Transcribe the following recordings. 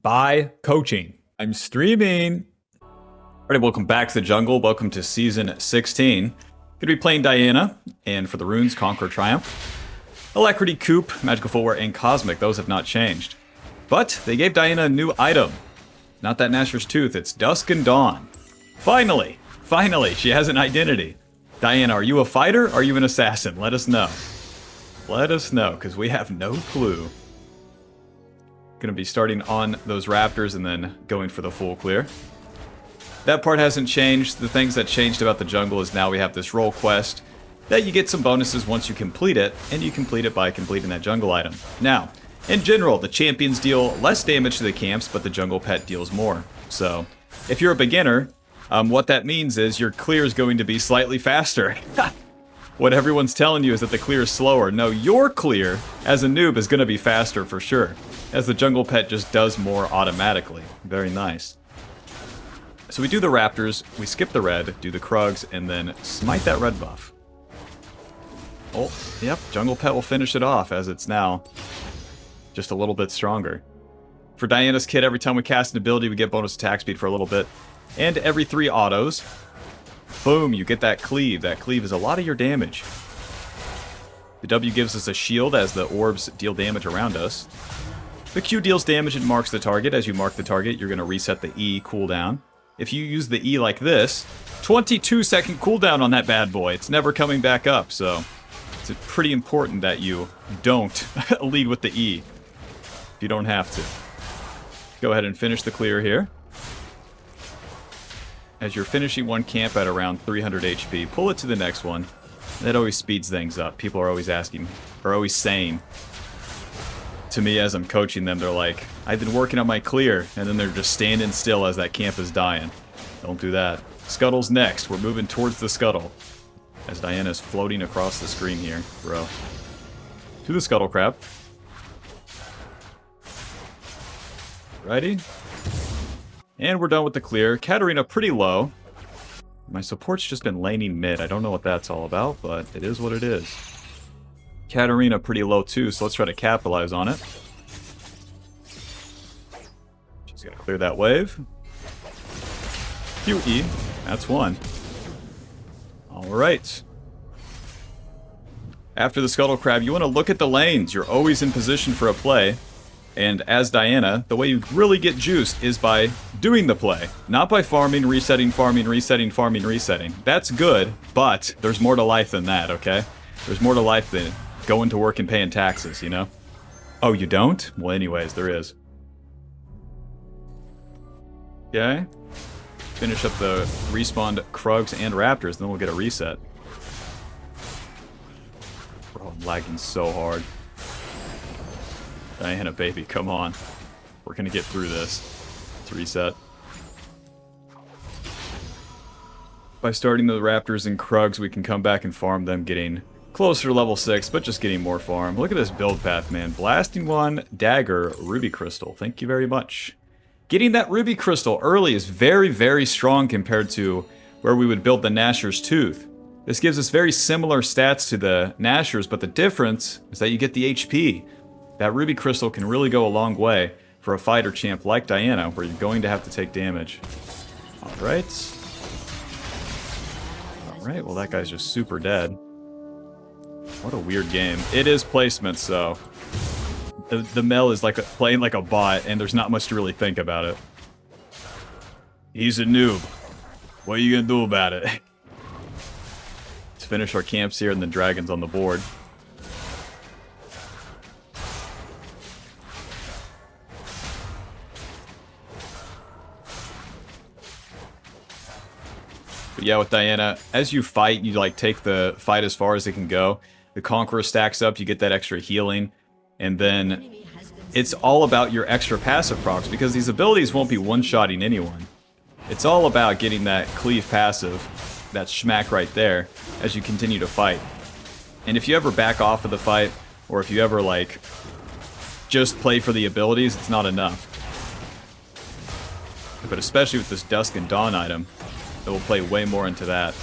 by coaching. I'm streaming. Alright, welcome back to the jungle. Welcome to season 16. Gonna be playing Diana, and for the runes, Conquer Triumph. Alacrity, Coop, Magical Footwear, and Cosmic, those have not changed. But they gave Diana a new item. Not that Gnasher's Tooth, it's Dusk and Dawn. Finally, she has an identity. Diana, are you a fighter or are you an assassin? Let us know. Let us know, because we have no clue. Gonna be starting on those raptors and then going for the full clear. That part hasn't changed. The things that changed about the jungle is now we have this role quest that you get some bonuses once you complete it, and you complete it by completing that jungle item. Now, in general, the champions deal less damage to the camps, but the jungle pet deals more. So, if you're a beginner, what that means is your clear is going to be slightly faster. What everyone's telling you is that the clear is slower. No, your clear, as a noob, is going to be faster for sure, as the jungle pet just does more automatically. Very nice. So we do the raptors, we skip the red, do the Krugs, and then smite that red buff. Oh, yep, jungle pet will finish it off, as it's now just a little bit stronger. For Diana's kit, every time we cast an ability, we get bonus attack speed for a little bit. And every 3 autos, boom, you get that cleave. That cleave is a lot of your damage. The W gives us a shield as the orbs deal damage around us. The Q deals damage and marks the target. As you mark the target, you're going to reset the E cooldown. If you use the E like this, 22-second cooldown on that bad boy. It's never coming back up, so it's pretty important that you don't lead with the E if you don't have to. Go ahead and finish the clear here. As you're finishing one camp at around 300 HP, pull it to the next one. That always speeds things up. People are always asking, or always saying to me as I'm coaching them, they're like, I've been working on my clear, and then they're just standing still as that camp is dying. Don't do that. Scuttle's next. We're moving towards the scuttle. As Diana's floating across the screen here, bro. To the scuttle crab. Righty. And we're done with the clear. Katarina pretty low. My support's just been laning mid. I don't know what that's all about, but it is what it is. Katarina pretty low too, so let's try to capitalize on it. She's gonna clear that wave. QE. That's one. Alright. After the Scuttle Crab, you want to look at the lanes. You're always in position for a play. And as Diana, the way you really get juiced is by doing the play. Not by farming, resetting, farming, resetting, farming, resetting. That's good, but there's more to life than that, okay? There's more to life than going to work and paying taxes, you know? Oh, you don't? Well, anyways, there is. Okay. Finish up the respawned Krugs and Raptors, then we'll get a reset. Bro, I'm lagging so hard. Diana, baby, come on. We're gonna get through this. Let's reset. By starting the Raptors and Krugs, we can come back and farm them, getting closer to level 6, but just getting more farm. Look at this build path, man. Blasting one, Dagger, Ruby Crystal. Thank you very much. Getting that Ruby Crystal early is very, very strong compared to where we would build the Gnasher's Tooth. This gives us very similar stats to the Gnashers, but the difference is that you get the HP. That Ruby Crystal can really go a long way for a fighter champ like Diana, where you're going to have to take damage. Alright. Alright, well that guy's just super dead. What a weird game. It is placement, so the Mel is like playing like a bot, and there's not much to really think about it. He's a noob. What are you gonna do about it? Let's finish our camps here, and then dragons on the board. But yeah, with Diana, as you fight, you like take the fight as far as it can go. The Conqueror stacks up, you get that extra healing, and then it's all about your extra passive procs, because these abilities won't be one-shotting anyone. It's all about getting that cleave passive, that schmack right there, as you continue to fight. And if you ever back off of the fight, or if you ever like just play for the abilities, it's not enough. But especially with this Dusk and Dawn item, it will play way more into that.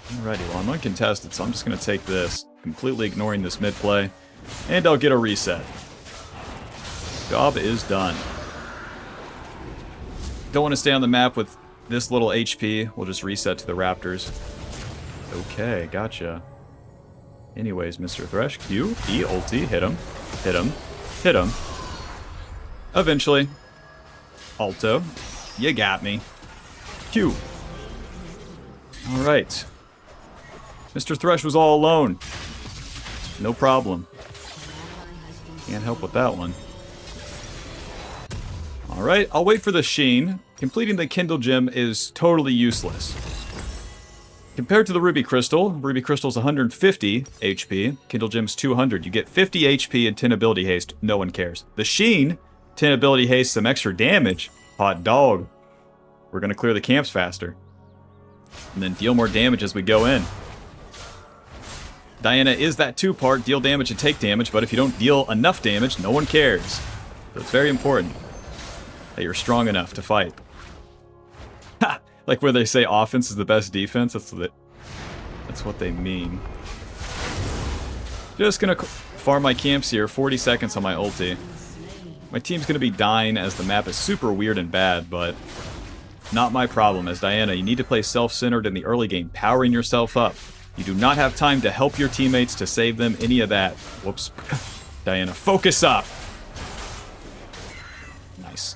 Alrighty, well I'm uncontested, so I'm just going to take this, completely ignoring this mid play, and I'll get a reset. Job is done. Don't want to stay on the map with this little HP. We'll just reset to the Raptors. Okay, gotcha. Anyways, Mr. Thresh, Q, E, ulti, hit him, hit him, hit him. Eventually. Alto. You got me. Q. Alright. Mr. Thresh was all alone. No problem. Can't help with that one. Alright, I'll wait for the Sheen. Completing the Kindle Gem is totally useless. Compared to the Ruby Crystal's 150 HP, Kindle Gem's 200. You get 50 HP and 10 ability haste. No one cares. The Sheen, 10 ability haste, some extra damage. Hot dog. We're going to clear the camps faster. And then deal more damage as we go in. Diana is that two-part, deal damage and take damage, but if you don't deal enough damage, no one cares. So it's very important that you're strong enough to fight. Ha! Like where they say offense is the best defense, that's what they mean. Just gonna farm my camps here, 40 seconds on my ulti. My team's gonna be dying as the map is super weird and bad, but not my problem. As Diana, you need to play self-centered in the early game, powering yourself up. You do not have time to help your teammates, to save them, any of that. Whoops. Diana, focus up! Nice.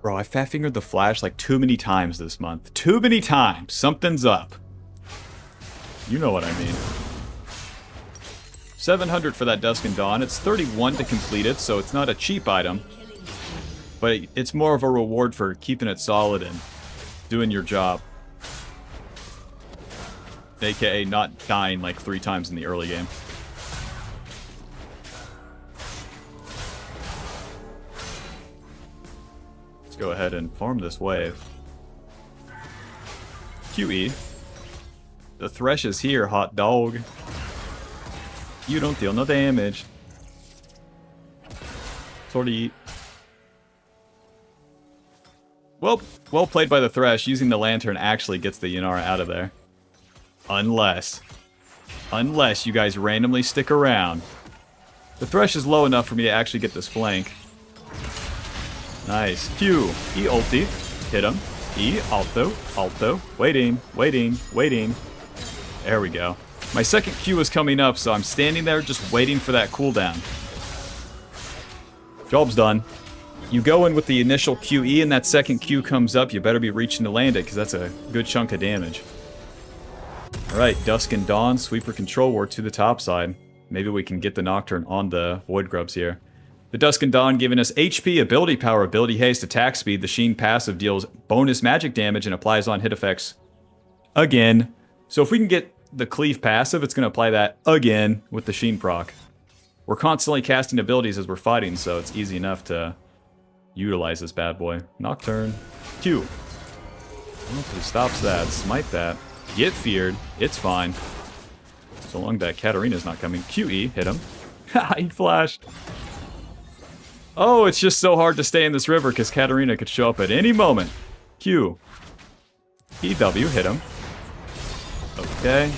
Bro, I fat-fingered the Flash like too many times this month. Too many times! Something's up. You know what I mean. 700 for that Dusk and Dawn. It's 31 to complete it, so it's not a cheap item. But it's more of a reward for keeping it solid and doing your job. AKA not dying like 3 times in the early game. Let's go ahead and farm this wave. QE. The Thresh is here, hot dog. You don't deal no damage. Sorry. Well played by the Thresh. Using the Lantern actually gets the Yanara out of there. Unless you guys randomly stick around. The Thresh is low enough for me to actually get this flank. Nice. Q. E ulti. Hit him. E. Alto. Alto. Waiting. Waiting. Waiting. There we go. My second Q is coming up, so I'm standing there just waiting for that cooldown. Job's done. You go in with the initial QE and that second Q comes up, you better be reaching to land it, because that's a good chunk of damage. Alright, Dusk and Dawn, Sweeper Control Ward to the top side. Maybe we can get the Nocturne on the Void Grubs here. The Dusk and Dawn giving us HP, Ability Power, Ability Haste, Attack Speed. The Sheen passive deals bonus magic damage and applies on hit effects again. So if we can get the Cleave passive, it's going to apply that again with the Sheen proc. We're constantly casting abilities as we're fighting, so it's easy enough to utilize this bad boy. Nocturne. Q. Hopefully stops that. Smite that. Get feared. It's fine. So long that Katarina's not coming. QE. Hit him. Ha! He flashed. Oh, it's just so hard to stay in this river because Katarina could show up at any moment. Q. EW. Hit him. Okay.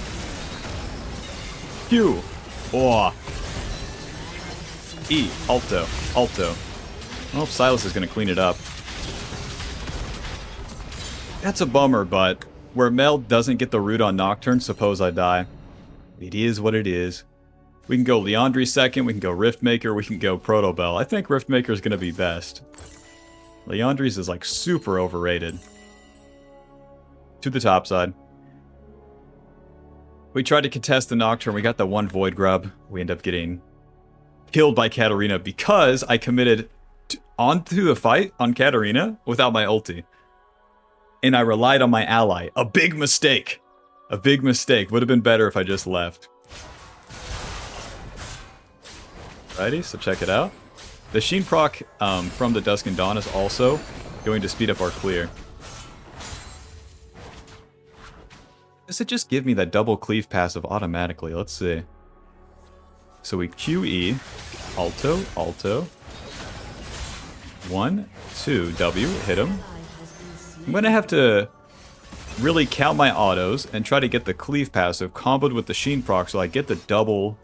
Q. Oh. E. Alto. Alto. Well, Silas is going to clean it up. That's a bummer, but where Mel doesn't get the root on Nocturne, suppose I die. It is what it is. We can go Leandri second, we can go Riftmaker, we can go Protobell. I think Riftmaker is going to be best. Leandri's is like super overrated. To the top side. We tried to contest the Nocturne, we got the one Void Grub. We end up getting killed by Katarina because I committed onto the fight on Katarina without my ulti. And I relied on my ally. A big mistake. A big mistake. Would have been better if I just left. Alrighty, so check it out. The Sheen proc from the Dusk and Dawn is also going to speed up our clear. Does it just give me that double cleave passive automatically? Let's see. So we QE, Alto, Alto. 1, 2, W, hit him. I'm going to have to really count my autos and try to get the cleave passive comboed with the Sheen proc so I get the double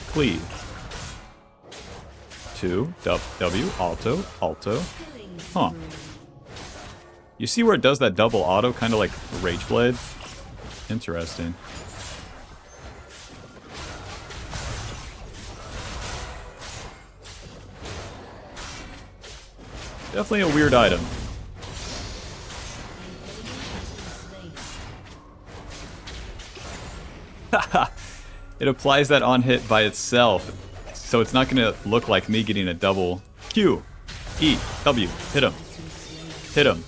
cleave. 2, W, alto, alto. Huh. You see where it does that double auto, kind of like Rage Blade? Interesting. Definitely a weird item. It applies that on hit by itself, so it's not going to look like me getting a double Q, E, W, hit him. Hit him.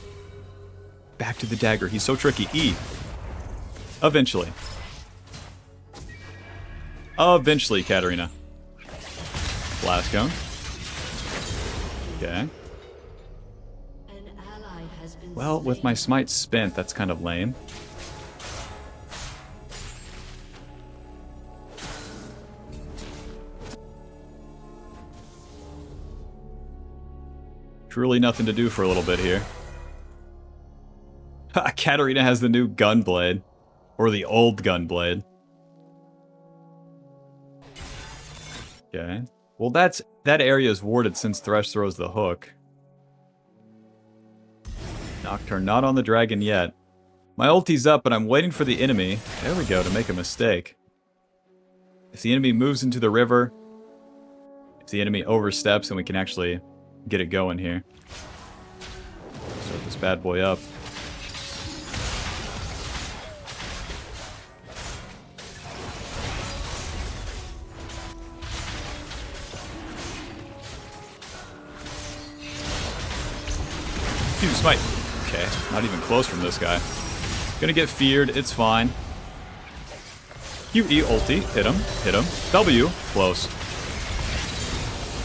Back to the dagger. He's so tricky. E. Eventually. Eventually, Katarina. Blast cone. Okay. Well, with my smite spent, that's kind of lame. Truly nothing to do for a little bit here. Katarina has the new gunblade. Or the old gunblade. Okay. Well, that area is warded since Thresh throws the hook. Nocturne not on the dragon yet. My ulti's up, but I'm waiting for the enemy. There we go, to make a mistake. If the enemy moves into the river, if the enemy oversteps, then we can actually get it going here. Start this bad boy up. Huge smite. Okay, not even close from this guy. Gonna get feared, it's fine. QE ulti, hit him, hit him. W, close.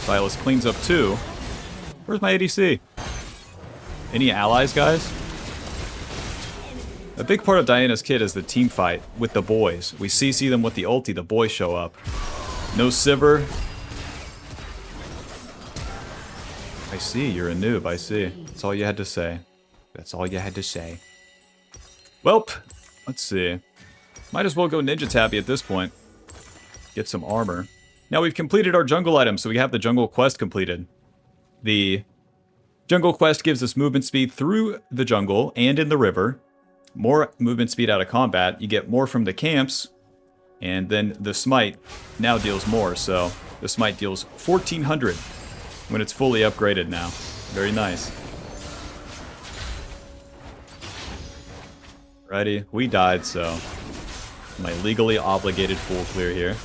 Silas cleans up 2. Where's my ADC? Any allies, guys? A big part of Diana's kit is the team fight with the boys. We CC them with the ulti, the boys show up. No Sivir. I see, you're a noob, I see. That's all you had to say. That's all you had to say. Welp, let's see. Might as well go Ninja Tappy at this point. Get some armor. Now we've completed our jungle item, so we have the jungle quest completed. The jungle quest gives us movement speed through the jungle and in the river. More movement speed out of combat. You get more from the camps. And then the smite now deals more, so the smite deals 1400 when it's fully upgraded now. Very nice. Righty, we died, so am I legally obligated full clear here?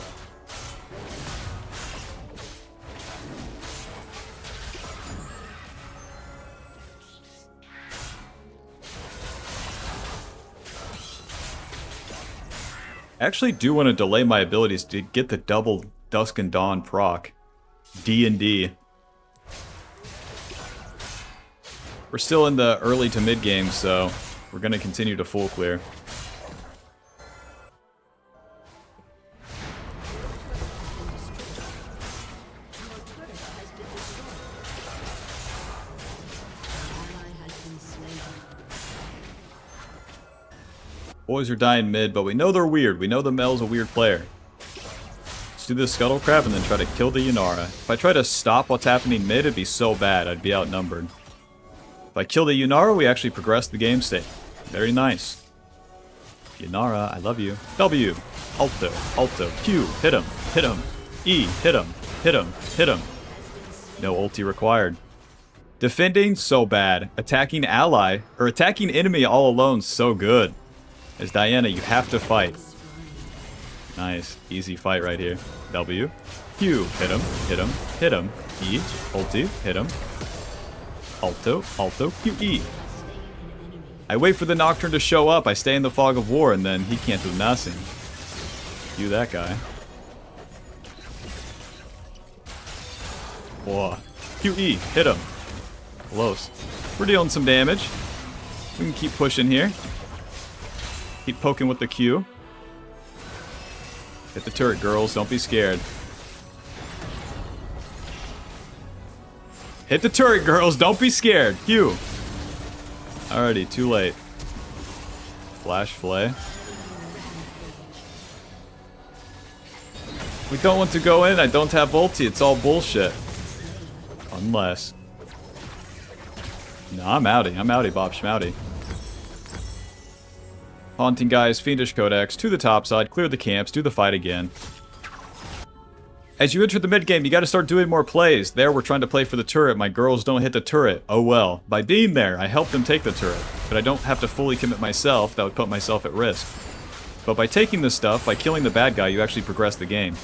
I actually do want to delay my abilities to get the double Dusk and Dawn proc. D&D. We're still in the early to mid game, so we're going to continue to full clear. Boys are dying mid, but we know they're weird. We know the Mel's a weird player. Let's do this Scuttle Crab and then try to kill the Yunara. If I try to stop what's happening mid, it'd be so bad. I'd be outnumbered. If I kill the Yunara, we actually progress the game state. Very nice. Yunara, I love you. W. Alto. Alto. Q. Hit him. Hit him. E. Hit him. Hit him. Hit him. No ulti required. Defending, so bad. Attacking ally, or attacking enemy all alone, so good. As Diana, you have to fight. Nice. Easy fight right here. W. Q. Hit him. Hit him. Hit him. E. Ulti. Hit him. Alto. Alto. Q. E. I wait for the Nocturne to show up. I stay in the fog of war, and then he can't do nothing. You that guy. Whoa. QE. Hit him. Close. We're dealing some damage. We can keep pushing here. Keep poking with the Q. Hit the turret, girls. Don't be scared. Hit the turret, girls. Don't be scared. Q. Alrighty, too late. Flash flay. We don't want to go in. I don't have ulti. It's all bullshit. Unless. No, I'm outie. I'm outie, Bob Schmouty. Haunting guys, Fiendish Codex, to the top side, clear the camps, do the fight again. As you enter the mid-game, you gotta start doing more plays. There, we're trying to play for the turret. My girls don't hit the turret. Oh well. By being there, I help them take the turret. But I don't have to fully commit myself. That would put myself at risk. But by taking this stuff, by killing the bad guy, you actually progress the game.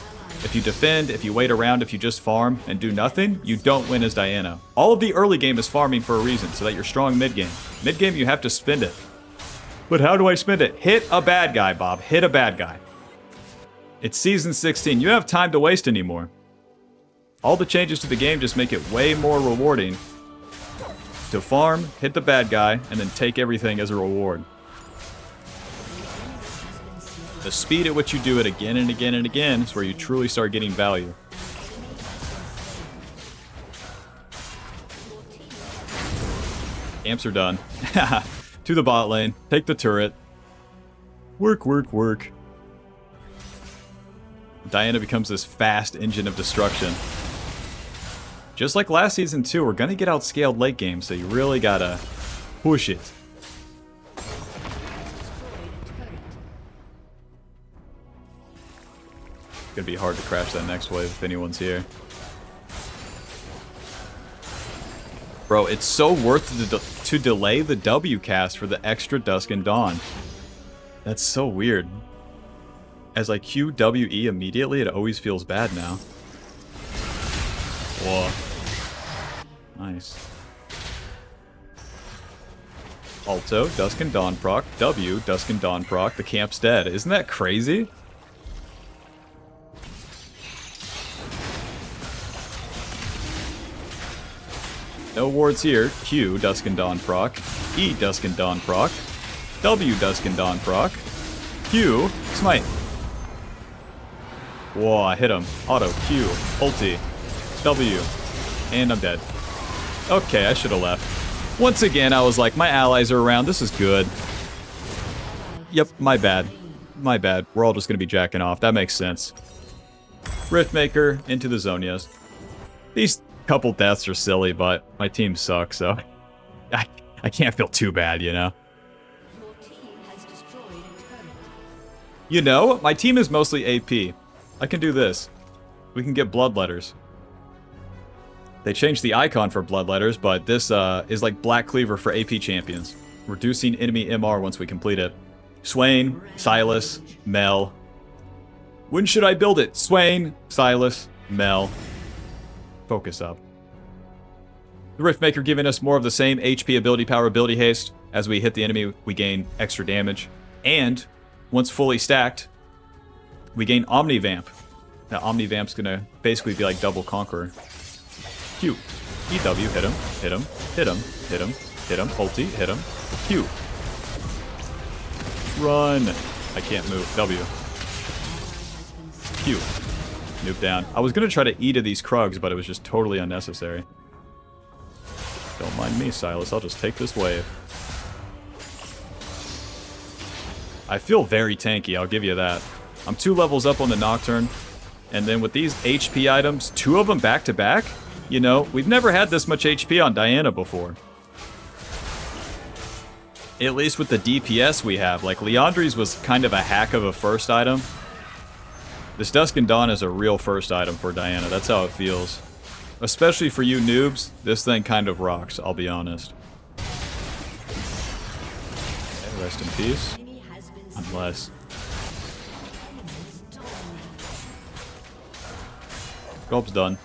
If you defend, if you wait around, if you just farm and do nothing, you don't win as Diana. All of the early game is farming for a reason, so that you're strong mid-game. Mid-game, you have to spend it. But how do I spend it? Hit a bad guy, Bob. Hit a bad guy. It's Season 16. You don't have time to waste anymore. All the changes to the game just make it way more rewarding to farm, hit the bad guy, and then take everything as a reward. The speed at which you do it again and again and again is where you truly start getting value. Amps are done. To the bot lane. Take the turret. Work, work, work. Diana becomes this fast engine of destruction. Just like last season too, we're gonna get outscaled late game, so you really gotta push it. It's gonna be hard to crash that next wave if anyone's here. Bro, it's so worth to delay the W cast for the extra Dusk and Dawn. That's so weird. As I QWE immediately, it always feels bad now. Whoa. Nice. Alto, Dusk and Dawn proc. W, Dusk and Dawn proc. The camp's dead. Isn't that crazy? No wards here. Q, Dusk and Dawn proc. E, Dusk and Dawn proc. W, Dusk and Dawn proc. Q, smite. Whoa, I hit him. Auto, Q, ulti, W, and I'm dead. Okay, I should have left. Once again, I was like, my allies are around, this is good. Yep, my bad. My bad. We're all just going to be jacking off. That makes sense. Riftmaker into the Zonias. These couple deaths are silly, but my team sucks, so I can't feel too bad, you know? You know, my team is mostly AP. I can do this. We can get bloodletters. They changed the icon for bloodletters, but this is like Black Cleaver for AP champions. Reducing enemy MR once we complete it. Swain, Silas, Mel. When should I build it? Swain, Silas, Mel. Focus up. The Riftmaker giving us more of the same HP, ability, power, ability haste. As we hit the enemy, we gain extra damage. And, once fully stacked, we gain Omnivamp. Now, Omnivamp's gonna basically be like double Conqueror. Q. EW, hit him, hit him, hit him, hit him, hit him, ulti, hit him. Q. Run. I can't move. W. Q. Noob down. I was gonna try to E to these Krugs, but it was just totally unnecessary. Don't mind me, Silas. I'll just take this wave. I feel very tanky, I'll give you that. I'm 2 levels up on the Nocturne, and then with these HP items, 2 of them back to back, you know, we've never had this much HP on Diana before. At least with the DPS we have. Like, Leandri's was kind of a hack of a first item. This Dusk and Dawn is a real first item for Diana, that's how it feels. Especially for you noobs, this thing kind of rocks, I'll be honest. Okay, rest in peace. Unless... Gulp's done.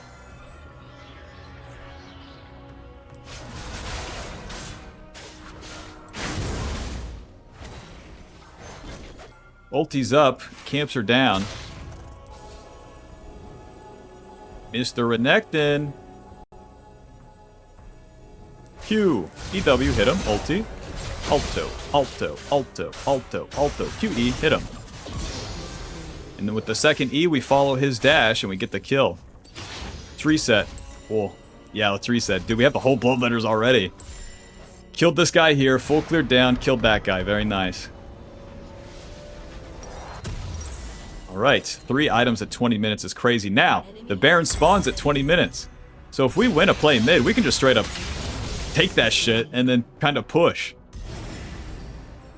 Ulti's up, camps are down. Mr. Renekton. Q. EW, hit him. Ulti. Alto, Alto, Alto, Alto, Alto. QE, hit him. And then with the second E, we follow his dash and we get the kill. Let's reset. Oh, yeah, let's reset. Dude, we have the whole bloodletters already. Killed this guy here, full cleared down, killed that guy. Very nice. Alright, 3 items at 20 minutes is crazy. Now, the Baron spawns at 20 minutes. So if we win a play mid, we can just straight up take that shit and then kind of push.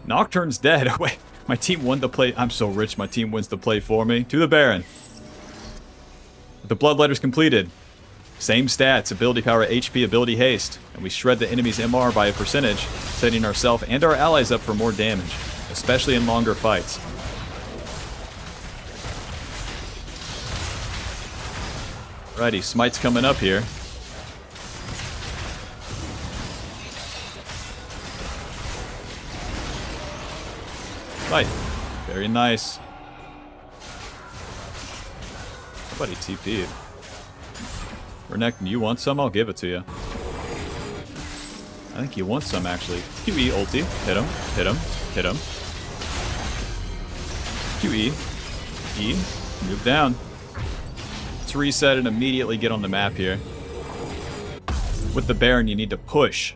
Nocturne's dead. Wait, my team won the play. I'm so rich, my team wins the play for me. To the Baron. The Bloodletter's completed. Same stats, ability power, HP, ability haste. And we shred the enemy's MR by a percentage, setting ourselves and our allies up for more damage, especially in longer fights. Alrighty, Smite's coming up here. Smite. Very nice. Somebody TP'd. Renekton, you want some? I'll give it to you. I think you want some, actually. QE ulti. Hit him. Hit him. Hit him. QE. E. Move down. Let's reset and immediately get on the map here. With the Baron, you need to push.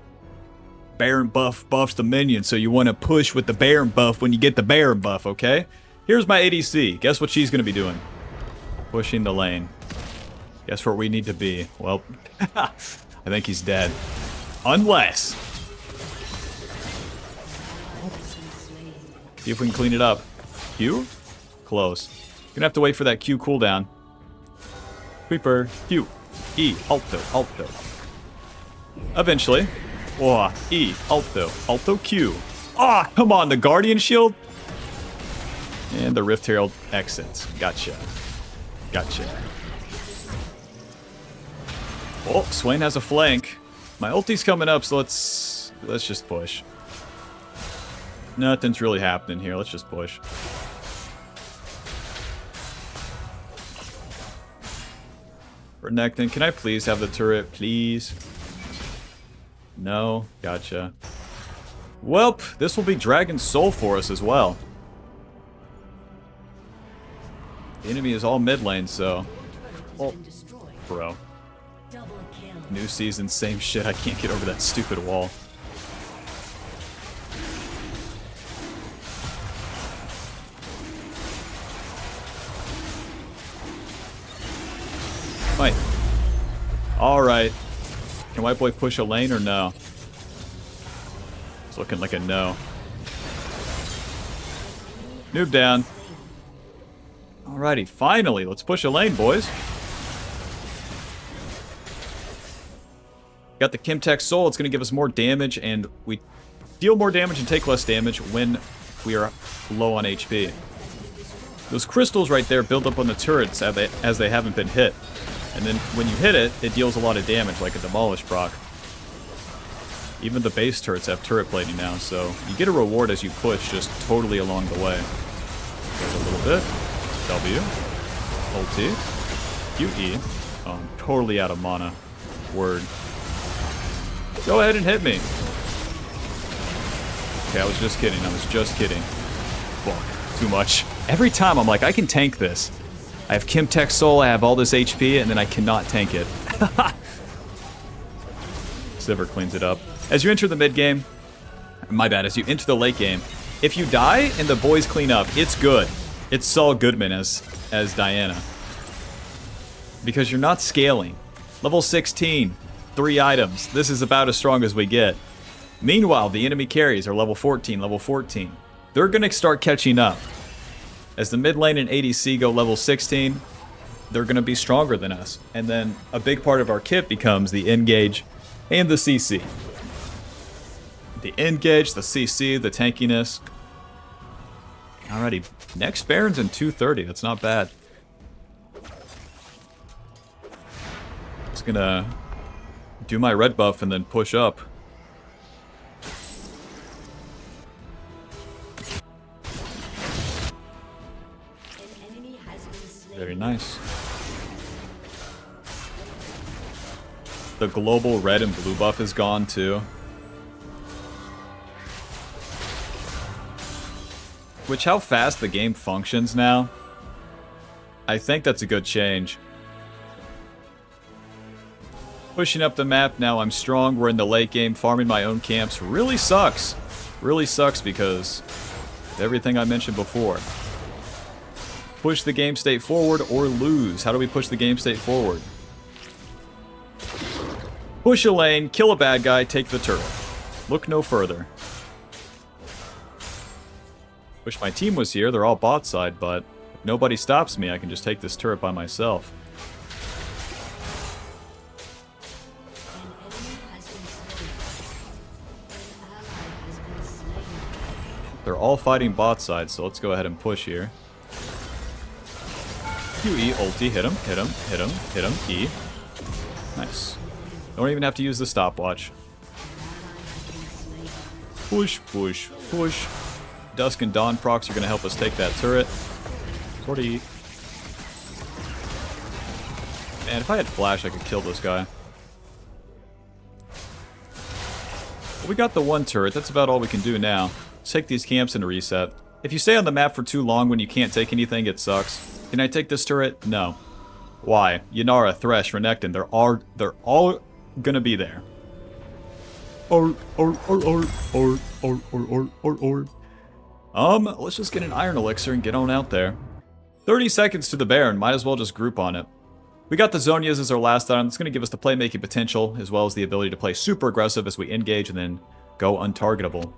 Baron buff buffs the minion, so you want to push with the Baron buff when you get the Baron buff, okay? Here's my ADC. Guess what she's going to be doing? Pushing the lane. Guess where we need to be? Well, I think he's dead. Unless... See if we can clean it up. Q? Close. Gonna have to wait for that Q cooldown. Creeper. Q. E. Alto. Alto. Eventually. Oh, E. Alto. Alto Q. Ah, come on, the Guardian Shield. And the Rift Herald exits. Gotcha. Gotcha. Oh, Swain has a flank. My ulti's coming up, so let's just push. Nothing's really happening here. Let's just push. Renekton, can I please have the turret, please? No, gotcha. Welp, this will be Dragon Soul for us as well. The enemy is all mid lane, so... Oh, bro. New season, same shit. I can't get over that stupid wall. Fight. Alright. Can White Boy push a lane or no? It's looking like a no. Noob down. Alrighty, finally. Let's push a lane, boys. Got the Kimtech Soul. It's going to give us more damage, and we deal more damage and take less damage when we are low on HP. Those crystals right there build up on the turrets as they haven't been hit. And then when you hit it, it deals a lot of damage, like a Demolish proc. Even the base turrets have turret plating now, so you get a reward as you push just totally along the way. There's a little bit. W. Ulti. QE. Oh, I'm totally out of mana. Word. Go ahead and hit me. Okay, I was just kidding. I was just kidding. Fuck. Too much. Every time I'm like, I can tank this. I have Kimtech Soul, I have all this HP, and then I cannot tank it. Sivir cleans it up. As you enter the mid game, my bad, as you enter the late game, if you die and the boys clean up, it's good. It's Saul Goodman as Diana. Because you're not scaling. Level 16, 3 items. This is about as strong as we get. Meanwhile, the enemy carries are level 14, level 14. They're going to start catching up. As the mid lane and ADC go level 16, they're going to be stronger than us. And then a big part of our kit becomes the engage and the CC. The engage, the CC, the tankiness. Alrighty, next Baron's in 230. That's not bad. Just gonna do my red buff and then push up. Very nice. The global red and blue buff is gone too. Which, how fast the game functions now, I think that's a good change. Pushing up the map now, I'm strong, we're in the late game, farming my own camps really sucks. Really sucks because of everything I mentioned before. Push the game state forward or lose. How do we push the game state forward? Push a lane, kill a bad guy, take the turret. Look no further. Wish my team was here. They're all bot side, but if nobody stops me, I can just take this turret by myself. They're all fighting bot side, so let's go ahead and push here. QE, ulti, hit him, hit him, hit him, hit him, E. Nice. Don't even have to use the stopwatch. Push, push, push. Dusk and Dawn procs are going to help us take that turret. Sortie. Man, if I had flash, I could kill this guy. But we got the one turret. That's about all we can do now. Let's take these camps and reset. If you stay on the map for too long when you can't take anything, it sucks. Can I take this turret? No. Why? Yanara, Thresh, Renekton, they're all gonna be there. Let's just get an Iron Elixir and get on out there. 30 seconds to the Baron, might as well just group on it. We got the Zhonya's as our last item. It's gonna give us the playmaking potential, as well as the ability to play super aggressive as we engage and then go untargetable.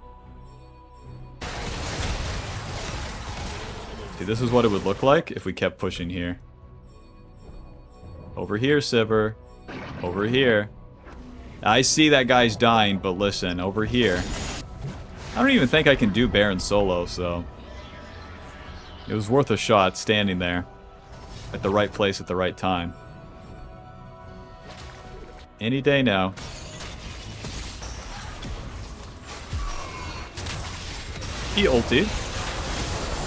See, this is what it would look like if we kept pushing here. Over here, Sivir. Over here. I see that guy's dying, but listen, over here. I don't even think I can do Baron solo, so... It was worth a shot standing there. At the right place at the right time. Any day now. He ulted.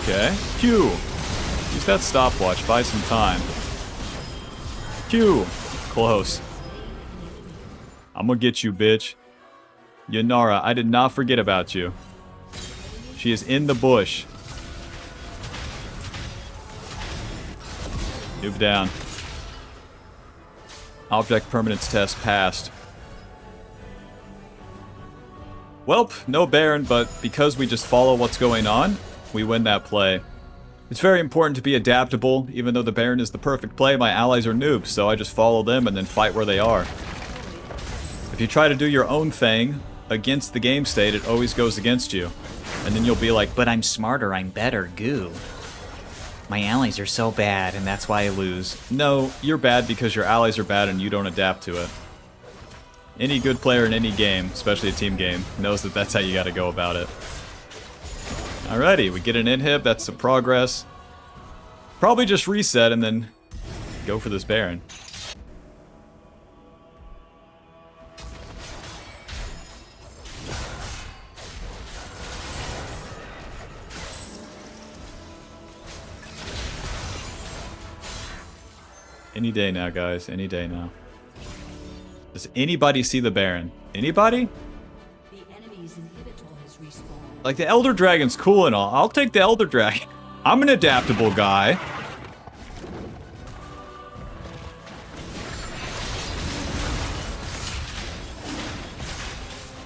Okay. Q. Use that stopwatch. Buy some time. Q. Close. I'm gonna get you, bitch. Yanara, I did not forget about you. She is in the bush. Noob down. Object permanence test passed. Welp, no Baron, but because we just follow what's going on, we win that play. It's very important to be adaptable. Even though the Baron is the perfect play, my allies are noobs, so I just follow them and then fight where they are. If you try to do your own thing against the game state, it always goes against you. And then you'll be like, but I'm smarter, I'm better, goo. My allies are so bad, and that's why I lose. No, you're bad because your allies are bad and you don't adapt to it. Any good player in any game, especially a team game, knows that that's how you gotta go about it. Alrighty, we get an inhib, that's some progress. Probably just reset and then go for this Baron. Any day now, guys. Any day now. Does anybody see the Baron? Anybody? Like, the Elder Dragon's cool and all. I'll take the Elder Dragon. I'm an adaptable guy.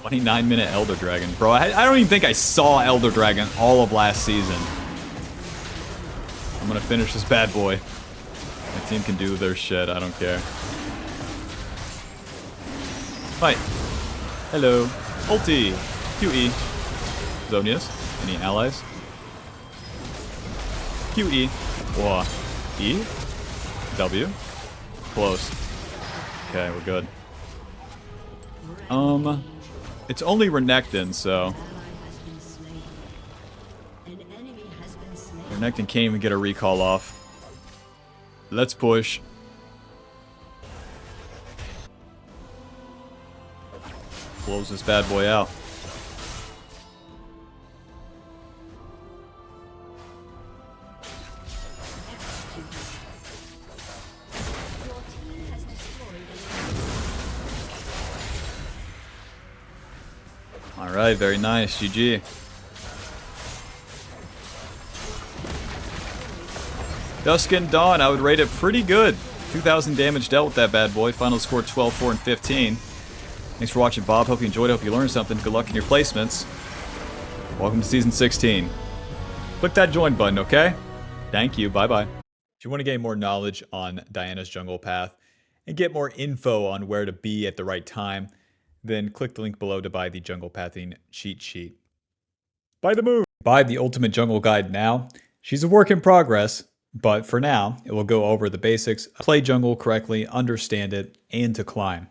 "29-minute Elder Dragon." Bro, I don't even think I saw Elder Dragon all of last season. I'm gonna finish this bad boy. My team can do their shit. I don't care. Fight. Hello. Ulti. QE. Zhonya's. Any allies? QE. Whoa. E. W. Close. Okay, we're good. It's only Renekton, so... Renekton can't even get a recall off. Let's push. Blows this bad boy out. Alright, very nice. GG. Dusk and Dawn, I would rate it pretty good. 2,000 damage dealt with that bad boy. Final score 12, 4, and 15. Thanks for watching, Bob. Hope you enjoyed. Hope you learned something. Good luck in your placements. Welcome to Season 16. Click that join button, okay? Thank you. Bye-bye. If you want to gain more knowledge on Diana's jungle path and get more info on where to be at the right time, then click the link below to buy the jungle pathing cheat sheet. Buy the moon! Buy the ultimate jungle guide now. She's a work in progress, but for now, it will go over the basics, play jungle correctly, understand it, and to climb.